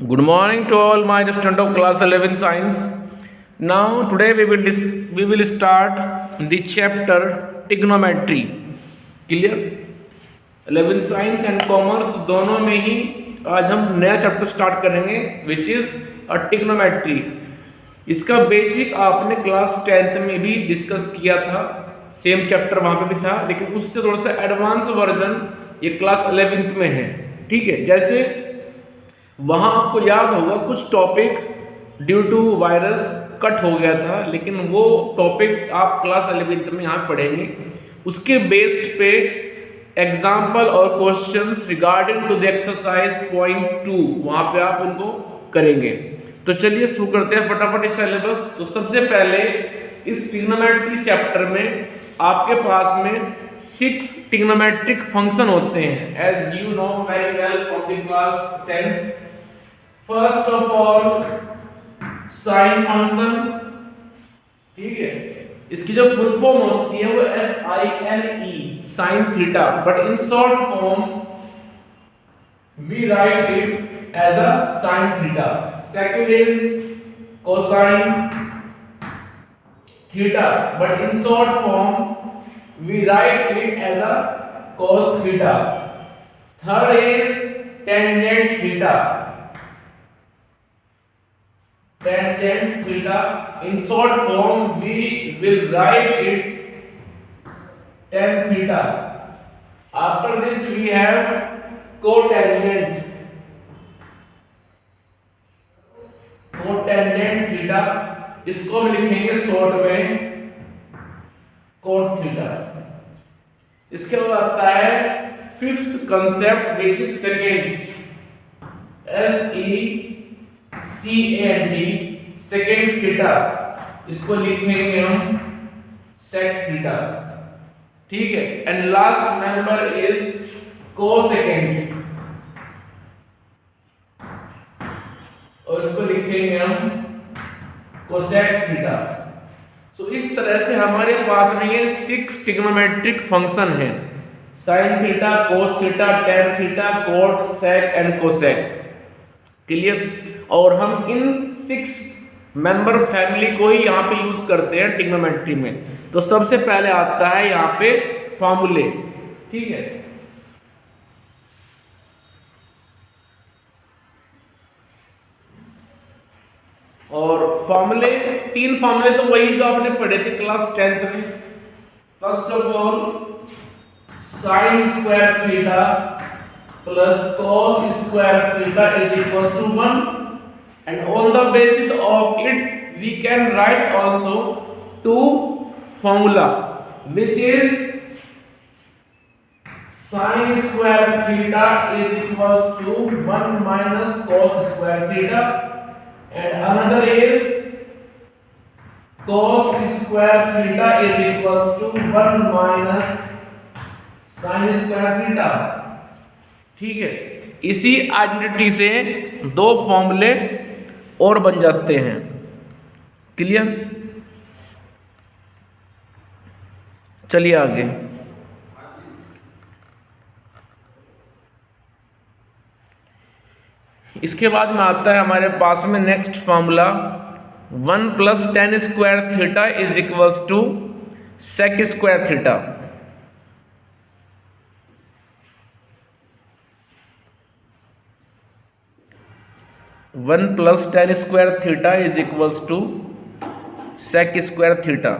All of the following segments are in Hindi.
Good morning to all my students of class 11 science. Now today we will start the chapter trigonometry. Clear? 11 science and commerce दोनों में ही आज हम नया चैप्टर स्टार्ट करेंगे विच इज ट्रिग्नोमेट्री. इसका बेसिक आपने क्लास 10th में भी डिस्कस किया था, सेम चैप्टर वहां पे भी था, लेकिन उससे थोड़ा सा एडवांस वर्जन ये क्लास 11th में है. ठीक है, जैसे वहां आपको याद होगा कुछ topic due to virus cut हो गया था, लेकिन वो टॉपिक आप क्लास 11th में यहाँ पढ़ेंगे. उसके बेस्ड पे एग्जाम्पल और questions regarding to the exercise point 2 वहां पे आप उनको करेंगे. तो चलिए शुरू करते हैं फटाफट इस सिलेबस. तो सबसे पहले इस ट्रिग्नोमेट्री चैप्टर में आपके पास में 6 ट्रिग्नोमेट्रिक फंक्शन होते हैं, as you know very well from the class 10. First of all sine function. ठीक है, इसकी जो फुल फॉर्म होती है वो SINE, sine theta, but in short form we write it as a sine theta. Second is cosine theta, but in short form we write it as a cos theta. Third is tangent theta. Tangent theta, in short form we will write it tan theta. After this we have cotangent. Cotangent theta, इसको हम लिखेंगे शॉर्ट में cot theta. इसके बाद आता है fifth concept which is second, SECAND, second theta. इसको लिखेंगे हम sec थीटा. ठीक है, and last member is cosecant, और इसको लिखेंगे हम कोसेक थीटा. सो इस तरह से हमारे पास में ये 6 ट्रिग्नोमेट्रिक फंक्शन है, sine theta, cos theta, tan theta, cot, sec and cosec. Clear? और हम इन 6 मेंबर फैमिली को ही यहाँ पे यूज करते हैं ट्रिग्नोमेट्री में. तो सबसे पहले आता है यहाँ पे फॉर्मूले. ठीक है, और फॉर्मूले 3 फॉर्मूले तो वही जो आपने पढ़े थे क्लास 10th में. First of all sine square theta plus cos square theta is equal to 1, and on the basis of it we can write also 2 formula which is sin square theta is equals to 1 minus cos square theta, and another is cos square theta is equals to 1 minus sin square theta. ठीक है, इसी आइडेंटिटी से 2 फॉर्मूले और बन जाते हैं. क्लियर? चलिए आगे. इसके बाद में आता है हमारे पास में next formula 1 plus tan square theta is equals to sec square theta. 1 plus tan square theta is equals to sec square theta.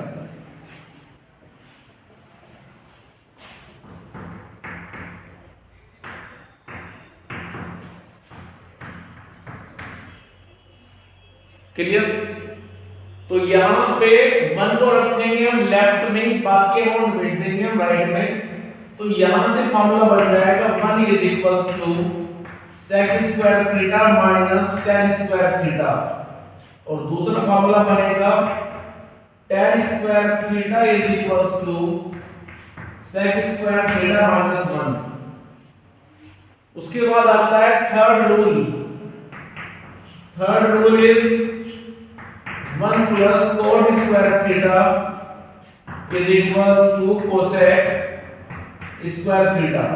Clear? तो यहां पे 1 को रखेंगे हम लेफ्ट में, बाकी अमाउंट भेज देंगे हम राइट में. तो यहां से फॉर्मूला बन जाएगा 1 is equals to sec square theta minus tan square theta, और दूसरा फॉर्मूला बनेगा tan square theta is equals to sec square theta minus 1. उसके बाद आता है third rule. Third rule is 1 plus cot square theta is equals to cosec square theta.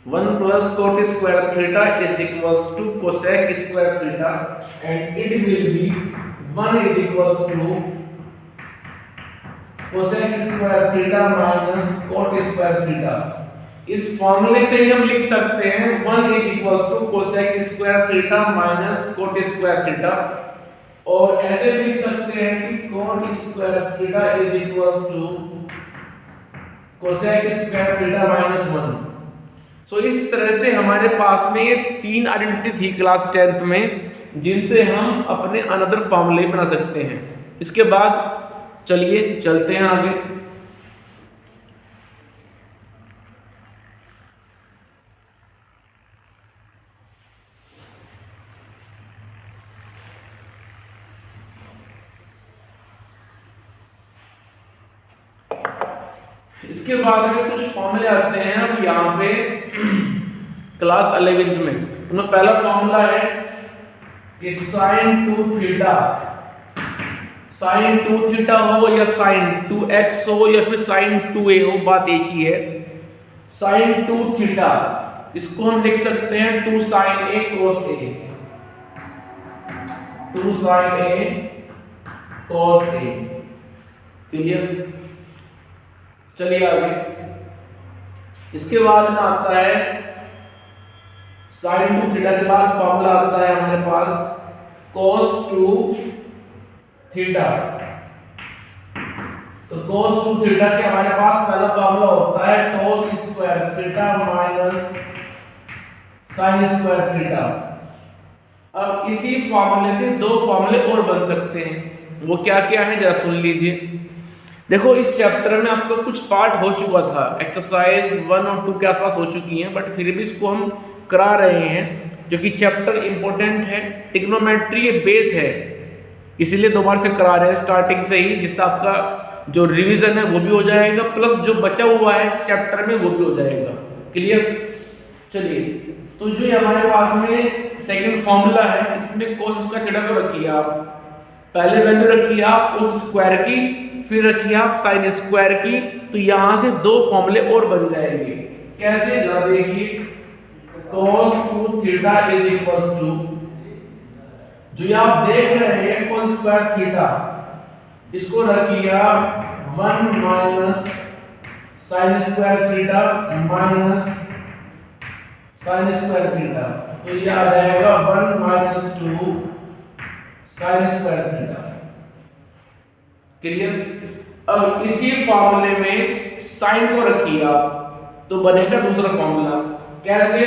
1 plus cot square theta is equals to cosec square theta, and it will be 1 is equals to cosec square theta minus cot square theta। इस फॉर्मूले से ही हम लिख सकते हैं 1 is equals to cosec square theta minus cot square theta, और ऐसे भी लिख सकते हैं कि cot square theta is equals to cosec square theta minus 1। So इस तरह से हमारे पास में ये 3 आइडेंटिटी थी क्लास 10th में, जिनसे हम अपने अनदर फॉर्मूले बना सकते हैं। इसके बाद चलिए चलते हैं आगे। इसके बाद में कुछ फॉर्मूले आते हैं अब यहाँ पे क्लास 11th में। उनमें पहला फॉर्मूला है कि साइन 2 थीटा, साइन 2 थीटा हो या साइन 2x हो या फिर साइन 2a हो, बात एक ही है। साइन 2 थीटा इसको हम लिख सकते हैं 2 sine a cos a, 2 sine a cos a। Clear? चलिए आगे। इसके बाद में आता है साइन 2 थीटा के बाद फॉर्मूला आता है हमारे पास cos 2 थीटा। तो cos 2 थीटा के हमारे पास पहला फॉर्मूला होता है cos square theta minus sign square theta. अब इसी फॉर्मूले से दो फॉर्मूले और बन सकते हैं, वो क्या क्या है जरा सुन लीजिए। देखो इस चैप्टर में आपको कुछ पार्ट हो चुका था, एक्सरसाइज 1 और 2 के आसपास हो चुकी हैं, बट फिर भी इसको हम करा रहे हैं जो कि चैप्टर इंपॉर्टेंट है। ट्रिग्नोमेट्री ये बेस है, इसीलिए दोबारा से करा रहे हैं स्टार्टिंग से ही, जिससे आपका जो रिवीजन है वो भी हो जाएगा, प्लस जो बचा हुआ है इस चैप्टर में वो भी हो जाएगा। क्लियर? चलिए, तो जो हमारे पास में सेकंड फॉर्मूला है, इसमें कोस स्क्वायर थीटा को रखिए आप, पहले वैल्यू रखिए आप कोस स्क्वायर की, फिर रखिए आप साइन स्क्वायर की, तो यहां से दो फॉर्मूले और बन जाएंगे। कैसे? जरा देखिए, cos 2 theta is equals to, जो आप देख रहे हैं cos स्क्वायर थीटा, इसको रखिए आप 1 minus sign square theta minus sign square theta, तो ये आ जाएगा 1 minus 2 sign square theta. Clear? अब इसी फॉर्मूले में साइन को रखिए आप, तो बनेगा दूसरा फॉर्मूला। कैसे?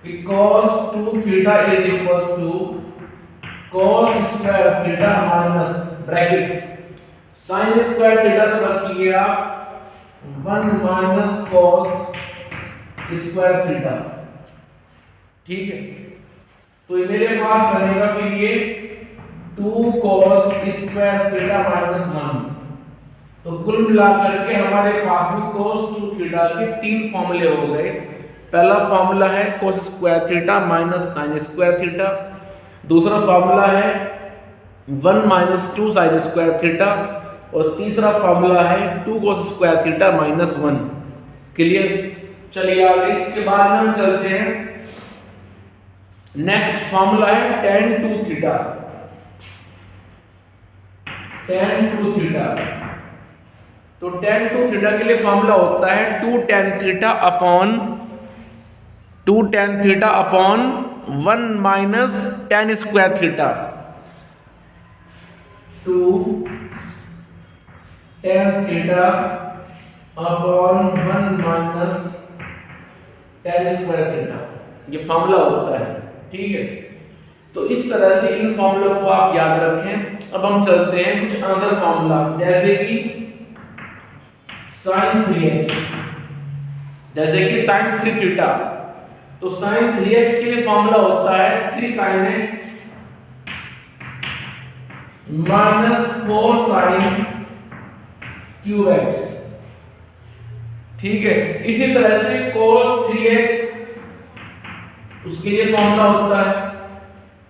कि cos 2 theta is equals to cos square theta minus bracket sine square theta को रखिए आप 1 माइनस cos स्क्वायर थीटा। ठीक है, तो मेरे पास बनेगा फिर ये 2 cos स्क्वायर थीटा माइनस 1। तो कुल मिलाकर के हमारे पास में cos 2 थीटा के 3 फॉर्मूले हो गए। पहला फॉर्मूला है cos square theta minus sign square theta, दूसरा फॉर्मूला है 1 माइनस 2 साइन स्क्वायर थीटा, और तीसरा फॉर्मूला है 2 cos square theta minus 1। Clear? चलिए आगे। इसके बाद में हम चलते हैं, नेक्स्ट फॉर्मूला है tan 2 थीटा, tan 2 थीटा। तो tan 2 थीटा के लिए फॉर्मूला होता है 2 tan theta upon 1 minus tan square theta, 2 tan theta upon 1 minus tan square theta, ये फॉर्मूला होता है। ठीक है, तो इस तरह से इन फॉर्मूलों को आप याद रखें। अब हम चलते हैं कुछ अदर फॉर्मूला, जैसे कि sin 3x, जैसे कि sin 3 थीटा। तो sin 3x के लिए फॉर्मूला होता है 3 sin x minus 4 sin cube x। ठीक है, इसी तरह से cos 3x उसके लिए फॉर्मूला होता है,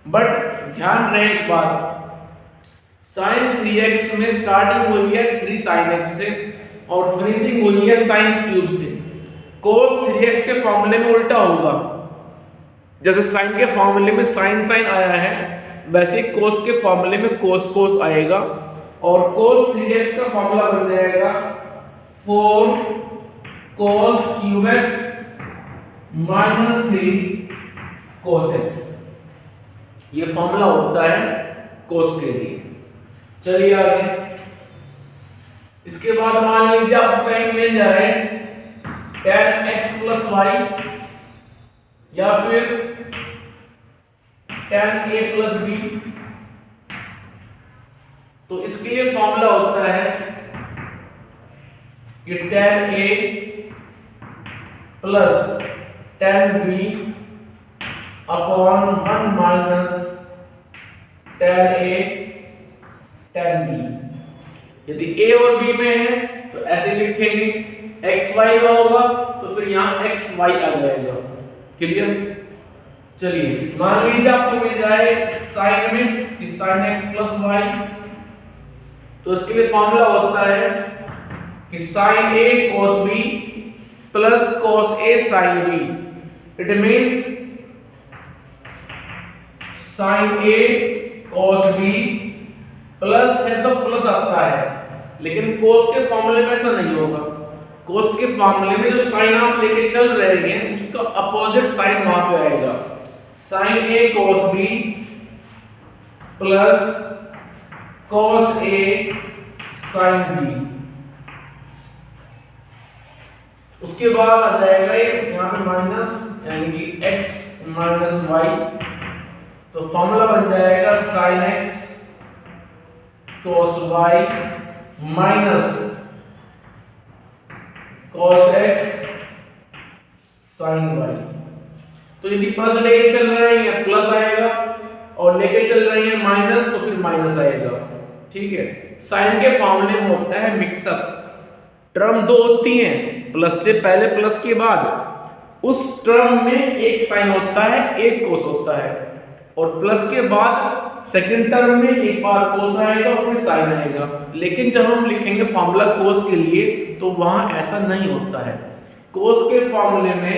बट ध्यान रहे एक बात, sin 3x में स्टार्टिंग हुई है 3 sin x से और फिनिशिंग हुई है sin क्यूब से। cos 3x के फॉर्मूले में उल्टा होगा। जैसे साइन के फॉर्मूले में साइन साइन आया है, वैसे ही कोस के फॉर्मूले में कोस कोस आएगा, और cos 3x का फॉर्मूला बन जाएगा 4 cos cube x minus 3 cos x। ये फॉर्मूला होता है कोस के लिए। चलिए आगे। इसके बाद मान लीजिए आपको कहीं मिल जाए tan x प्लस वाई या फिर tan a प्लस बी, तो इसके लिए फॉर्मूला होता है कि tan a plus tan b upon 1 minus tan a tan b। यदि a और b में है तो ऐसे लिखेंगे, x y में होगा तो फिर यहाँ x y आ जाएगा। क्लियर? चलिए मान लीजिए आपको मिल जाए साइन में कि sin x प्लस वाई, तो इसके लिए फॉर्मूला होता है कि sin a cos b plus cos a sin b। It means sin a cos b plus है तो प्लस आता है, लेकिन cos के फॉर्मूले में ऐसा नहीं होगा। cos के फॉर्मूले में जो साइन आप लेके चल रहे हैं उसका अपोजिट साइन वहां पे आएगा। sin a cos b plus cos a sin b। उसके बाद आ जाएगा ये यहाँ पे माइनस, यानी कि x माइनस वाई, तो फॉर्मूला बन जाएगा sin x cos y minus cos x sin y। तो यदि प्लस लेके चल रहे हैं प्लस आएगा, और लेके चल रहे हैं माइनस तो फिर माइनस आएगा। ठीक है? साइन के फॉर्मूले में होता है मिक्सअप। टर्म दो होती हैं, प्लस से पहले प्लस के बाद, उस टर्म में एक साइन होता है एक कोस होता है, और प्लस के बाद सेकंड टर्म में एक बार कोस आएगा और फिर साइन आएगा। लेकिन जब हम लिखेंगे फॉर्मूला कोस के लिए तो वहां ऐसा नहीं होता है। कोस के फॉर्मूले में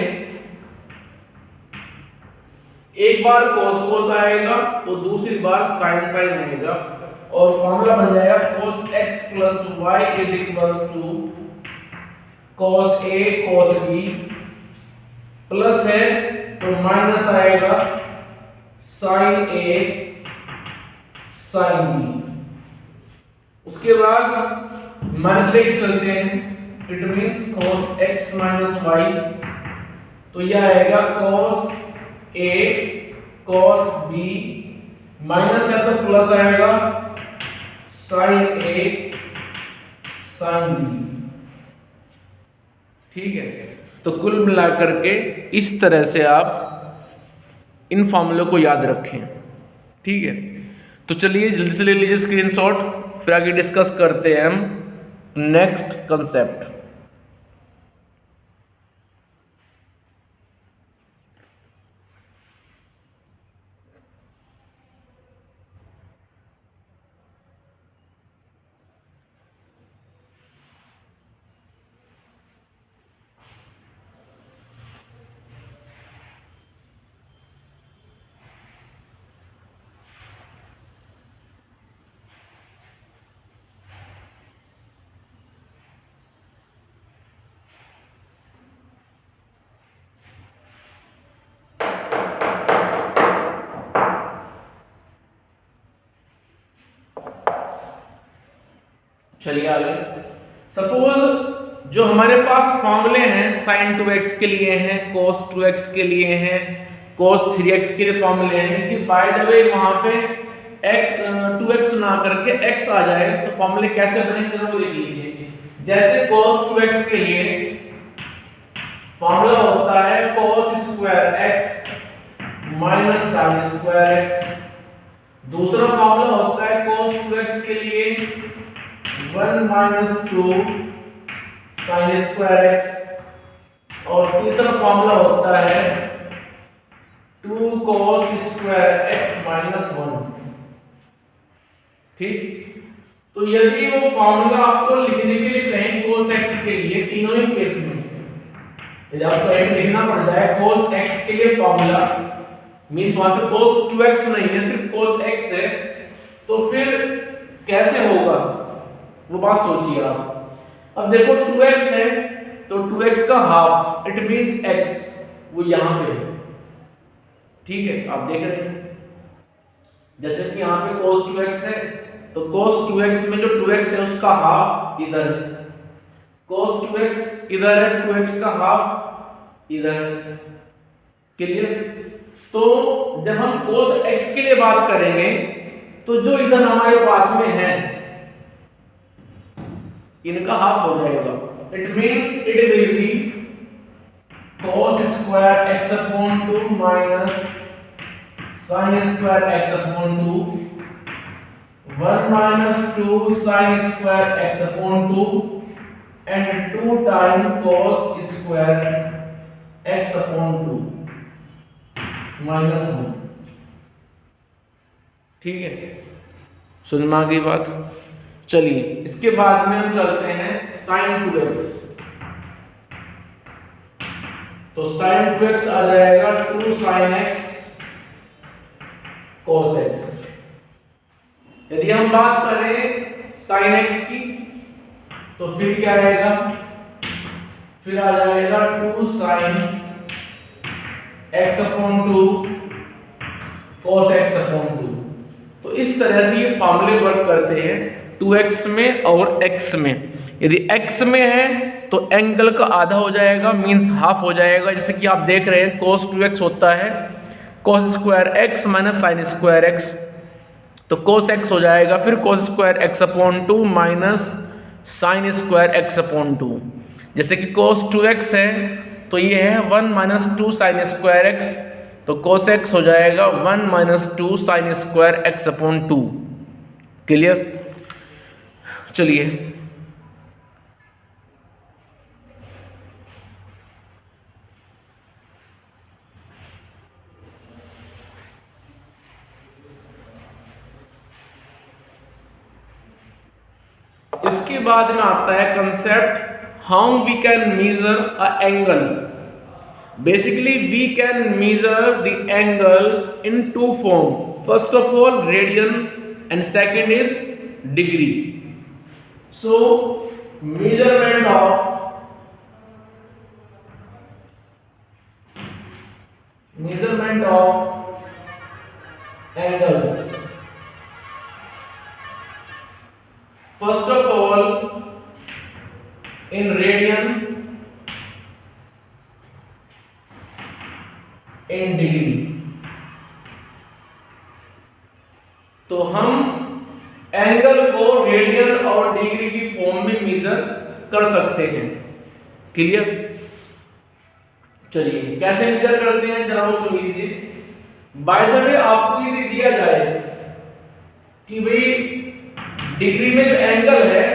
एक बार कोस कोस आएगा तो दूसरी बार साइन साइन आएगा, और फॉर्मूला बन जाएगा cos x plus y is equals to cos a cos b, plus है तो माइनस आएगा sin a sin b। उसके बाद माइनस लेके चलते हैं, it means cos x minus y, तो यह आएगा cos a cos b, minus है तो प्लस आएगा sin a sin b। ठीक है? तो कुल मिलाकर के इस तरह से आप इन फॉर्मूलों को याद रखें। ठीक है? तो चलिए जल्दी से ले लीजिए स्क्रीनशॉट, फिर आगे डिस्कस करते हैं हम नेक्स्ट कंसेप्ट। चलिए आगे। सपोज जो हमारे पास फॉर्मूले हैं sin 2x के लिए हैं, cos 2x के लिए हैं, cos 3x के लिए फॉर्मूले हैं, कि बाय द वे वहां पे x 2x ना करके x आ जाए तो फॉर्मूले कैसे बनेंगे वो देख लीजिए। जैसे cos 2x के लिए फॉर्मूला होता है cos square x minus sin square x। दूसरा फॉर्मूला होता है cos 2x के लिए 1 माइनस 2 sin स्क्वायर x, और तीसरा फॉर्मूला होता है 2 cos स्क्वायर x माइनस 1। ठीक? तो यदि वो फॉर्मूला आपको लिखने के लिए कहें cos x के लिए तीनों ही केस में, यदि आपको एक लिखना पड़ जाए cos x के लिए फॉर्मूला मींस वहां पे cos 2x नहीं है, सिर्फ cos x है, तो फिर कैसे होगा वो बात सोचिए आप। अब देखो 2x है तो 2x का हाफ इट मींस x वो यहां पे है, ठीक है, आप देख रहे हैं जैसे कि यहां पे cos 2x है तो cos 2x में जो 2x है उसका हाफ इधर है, cos 2x इधर है, 2x का हाफ इधर है, क्लियर। तो जब हम cos x के लिए बात करेंगे तो जो इधर हमारे पास में है इनका हाफ हो जाएगा, it means it will be cos square x upon 2 minus sin square x upon 2 1 minus 2 sin square x upon 2 and 2 time cos square x upon 2 minus 1, ठीक है, समझ में आ गई बात। चलिए इसके बाद में हम चलते हैं sin 2x, तो sin 2x आ जाएगा 2 sin x cos x। यदि हम बात करें sin x की तो फिर क्या रहेगा, फिर आ जाएगा 2 sin x upon 2 cos x upon 2। तो इस तरह से ये फॉर्मूले वर्क करते हैं 2x में और x में। यदि x में है तो एंगल का आधा हो जाएगा मींस हाफ हो जाएगा, जैसे कि आप देख रहे हैं cos 2x होता है cos square x minus sin square x, तो cos x हो जाएगा फिर cos square x upon 2 minus sin square x upon 2। जैसे कि cos 2x है तो ये है 1 माइनस 2 sin स्क्वायर x, तो cos x हो जाएगा 1 minus 2 sin square x upon 2, clear. चलिए इसके बाद में आता है concept how we can measure a angle. Basically we can measure the angle in two form, first of all radian and second is degree. So measurement of angles, first of all in radian, in degree। तो हम एंगल को रेडियन और डिग्री की फॉर्म में मेजर कर सकते हैं, क्लियर। चलिए कैसे मेजर करते हैं जरा वो सुन लीजिए। बाय द वे आपको यदि दिया जाए कि भाई डिग्री में जो एंगल है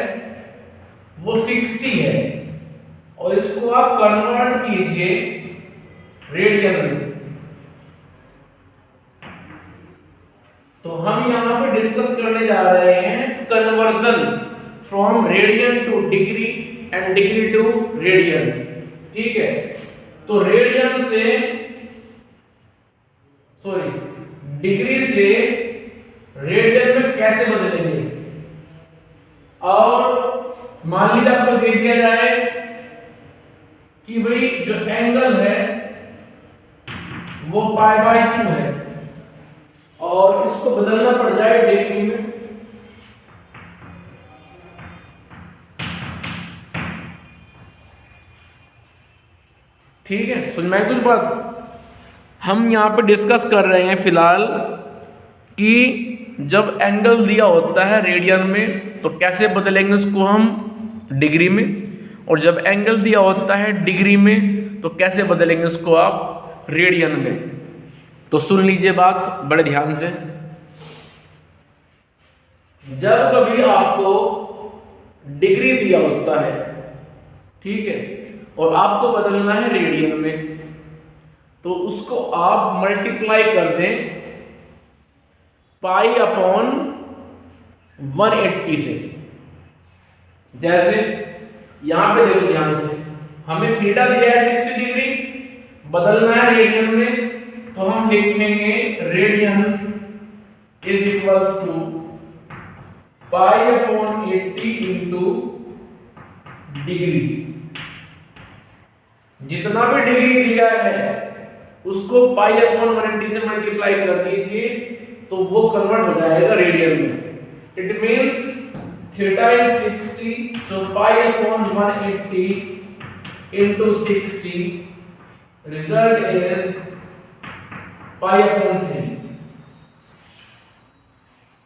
वो 60 है और इसको आप कन्वर्ट कीजिए रेडियन में, तो हम यहां पे डिस्कस करने जा रहे हैं conversion from radian to degree and degree to radian, ठीक है। तो रेडियन से डिग्री से रेडियन में कैसे बदलेंगे, और मान लीजिए आपको दे दिया जाए कि भाई जो एंगल है वो π/2 है और इसको बदलना पड़ जाए डिग्री में, ठीक है। समझ में कुछ बात। हम यहाँ पे डिस्कस कर रहे हैं फिलहाल कि जब एंगल दिया होता है रेडियन में तो कैसे बदलेंगे उसको हम डिग्री में, और जब एंगल दिया होता है डिग्री में तो कैसे बदलेंगे उसको आप रेडियन में। तो सुन लीजिए बात बड़े ध्यान से। जब कभी आपको डिग्री दिया होता है, ठीक है, और आपको बदलना है रेडियन में, तो उसको आप मल्टीप्लाई कर दें π/180 से। जैसे यहां पे देखो ध्यान से, हमें थीटा दिया है 60 डिग्री, बदलना है रेडियन में, तो हम लिखेंगे radian is equals to pi upon 80 into degree. जितना भी डिग्री दिया है उसको पाई अपॉन 180 से मल्टीप्लाई कर दीजिए तो वो कन्वर्ट हो जाएगा रेडियन में। It means theta is 60, so pi upon 180 into 60 result is pi upon 3।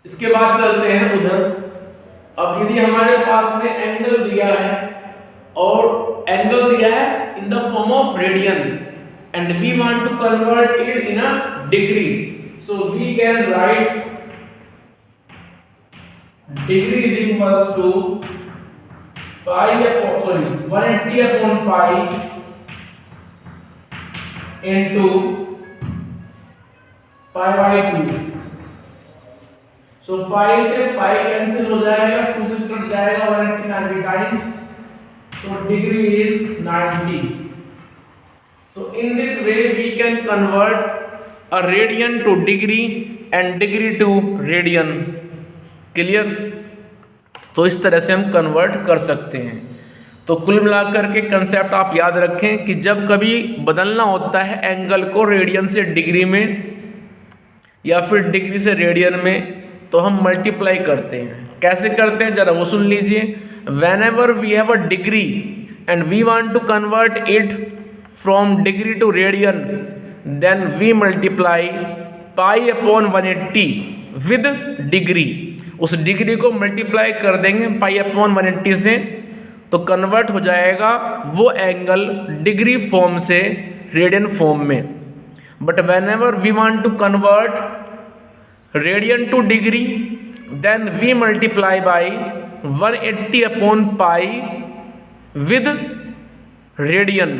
इसके बाद चलते हैं उधर। अब यदि हमारे पास में एंगल दिया है और एंगल दिया है in the form of radian and we want to convert it in a degree, so we can write degree is equals to pi upon 180 upon pi into pi by 2। सो pi से pi कैंसिल हो जाएगा, 2 से कट जाएगा, 180 90 times, so degree is 90। So in this way we can convert a radian to degree and degree to radian. Clear? तो इस तरह से हम कन्वर्ट कर सकते हैं। तो कुल मिलाकर के कंसेप्ट आप याद रखें कि जब कभी बदलना होता है एंगल को रेडियन से डिग्री में या फिर डिग्री से रेडियन में, तो हम मल्टीप्लाई करते हैं। कैसे करते हैं जरा वो सुन लीजिए। Whenever we have a degree and we want to convert it from degree to radian, then we multiply pi upon 180 with degree. उस डिग्री को मल्टीप्लाई कर देंगे पाई अपॉन 180 से, तो कन्वर्ट हो जाएगा वो एंगल डिग्री फॉर्म से रेडियन फॉर्म में। But whenever we want to convert radian to degree, then we multiply by 180 upon pi with radian.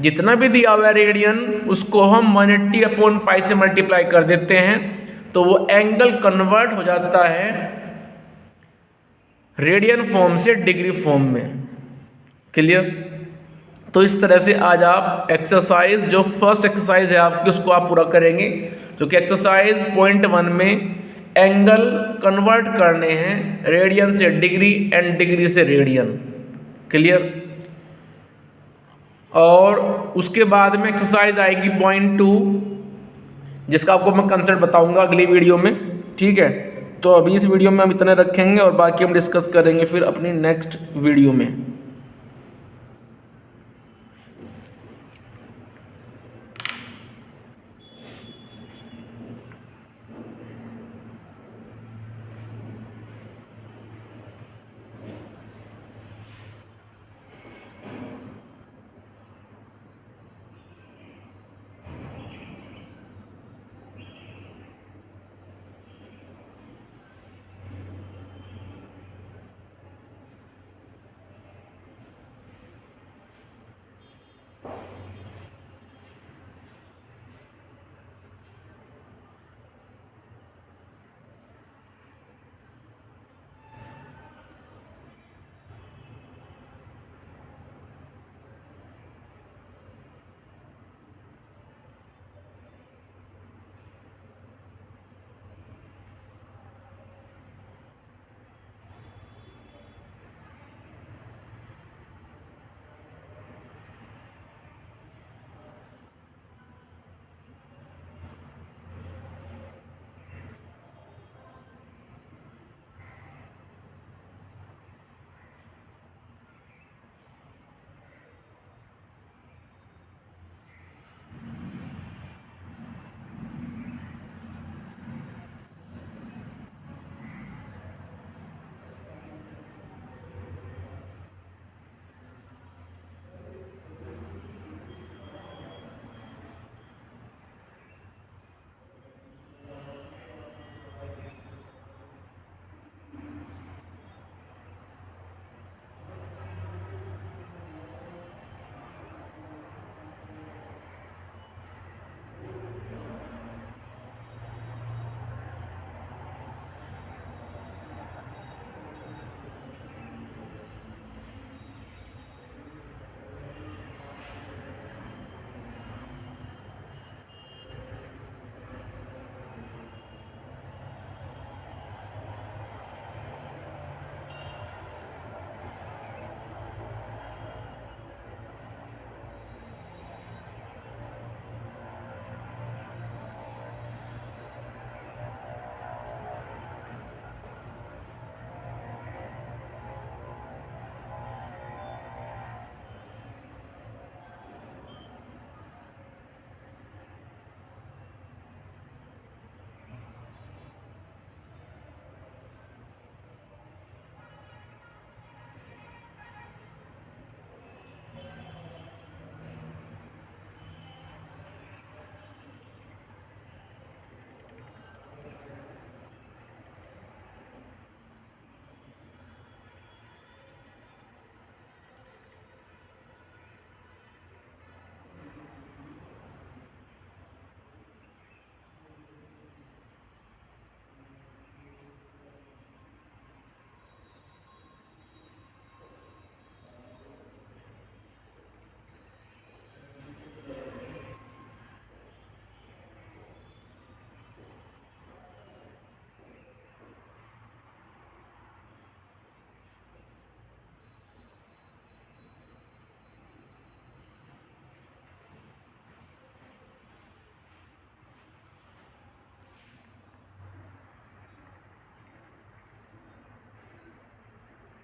जितना भी दिया हुआ है रेडियन उसको हम 180 अपॉन पाई से मल्टीप्लाई कर देते हैं, तो वो एंगल कन्वर्ट हो जाता है रेडियन फॉर्म से डिग्री फॉर्म में। क्लियर? तो इस तरह से आज आप एक्सरसाइज जो फर्स्ट एक्सरसाइज है आपकी उसको आप पूरा करेंगे, जो कि एक्सरसाइज पॉइंट 1 में एंगल कन्वर्ट करने हैं रेडियन से डिग्री एंड डिग्री से रेडियन। क्लियर? और उसके बाद में एक्सरसाइज आएगी पॉइंट 2, जिसका आपको मैं कंसेप्ट बताऊंगा अगली वीडियो में। ठीक है? तो अभी इस वीडियो में हम इतने रखेंगे और बाकी हम डिस्कस करेंगे फिर अपनी नेक्स्ट वीडियो में।